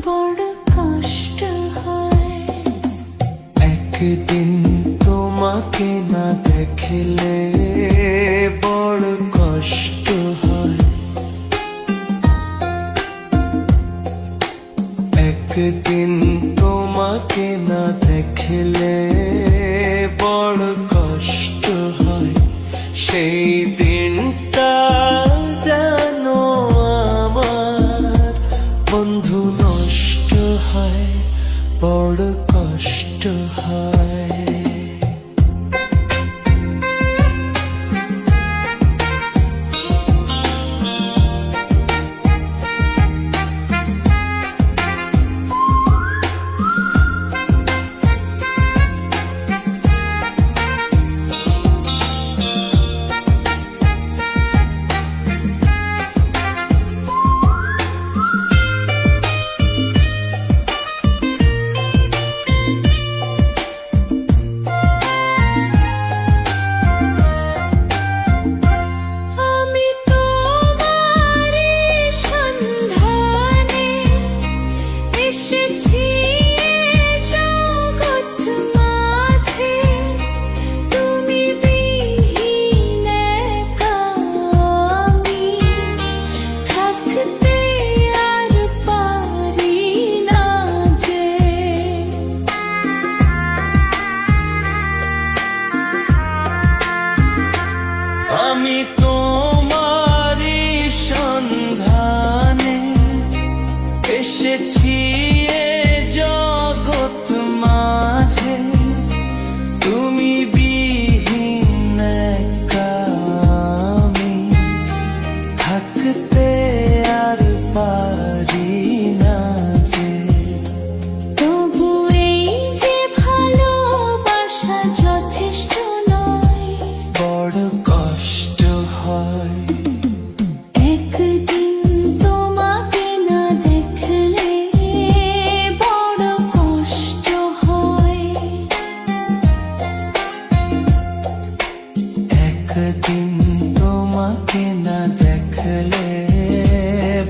বড় কষ্ট হয়। একদিন তোমাকে না দেখলে বড় কষ্ট হয়। একদিন তোমাকে না দেখলে বড় কষ্ট হয়। সেই দিনটা যেন আমার বন্ধু নষ্ট হয়, বড় কষ্ট হয়। আমি তোমারই সন্ধানে এসেছি এ জগৎ মাঝে, তুমি বিহীন একা আমি থাকতে আর পারি না যে। তবু এই যে ভালোবাসা যথেষ্ট নয়, বড় কষ্ট হয়। একদিন তোমাকে না দেখলে বড় কষ্ট হয়। একদিন তোমাকে না দেখলে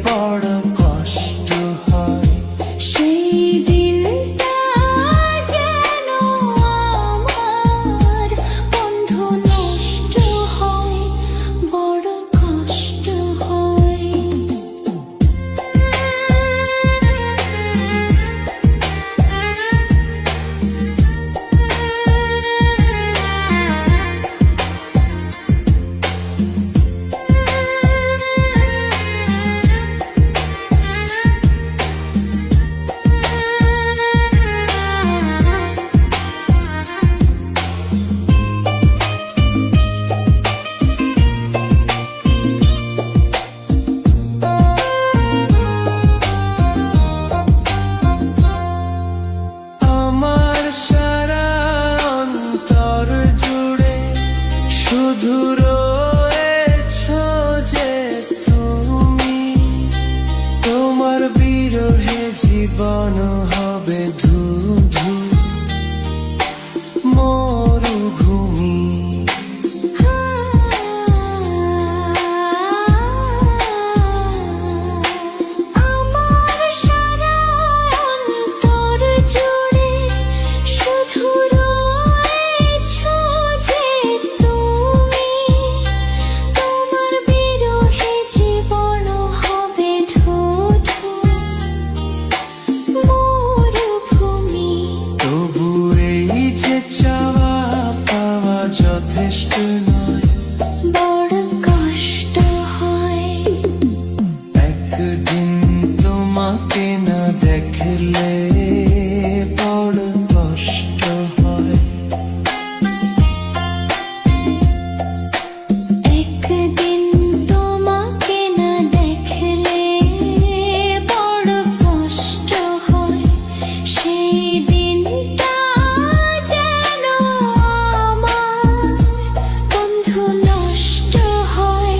বড় কষ্ট হয়। সেই দিনটা যেন আমার বন্ধু নষ্ট হয়, বড় কষ্ট হয়। আমার সারা অন্তর জুড়ে শুধু রয়েছো যে তুমি। তোমার বিরহে জীবন হবে ধুধু মরুভূমি। আমার সারা অন্তর জুড়ে শুধু রয়েছো যে তুমি। তোমার বিরহে জীবন হবে ধুধু মরুভূমি। তবু এই যে চাওয়া পাওয়া যথেষ্ট নয়, বড় কষ্ট হয়। একদিন তোমাকে না দেখলে বড় কষ্ট হয়। একদিন তোমাকে না দেখলে বড় কষ্ট হয়। সেই দিনটা যেন আমার বন্ধু নষ্ট হয়,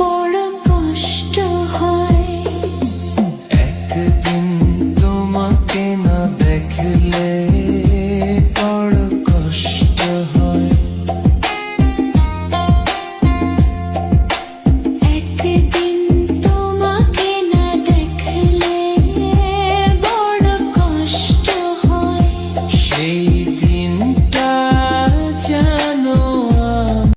বড় কষ্ট হয়। একদিন তোমাকে না দেখলে বড় কষ্ট হয়। একদিন তোমাকে না দেখলে সেই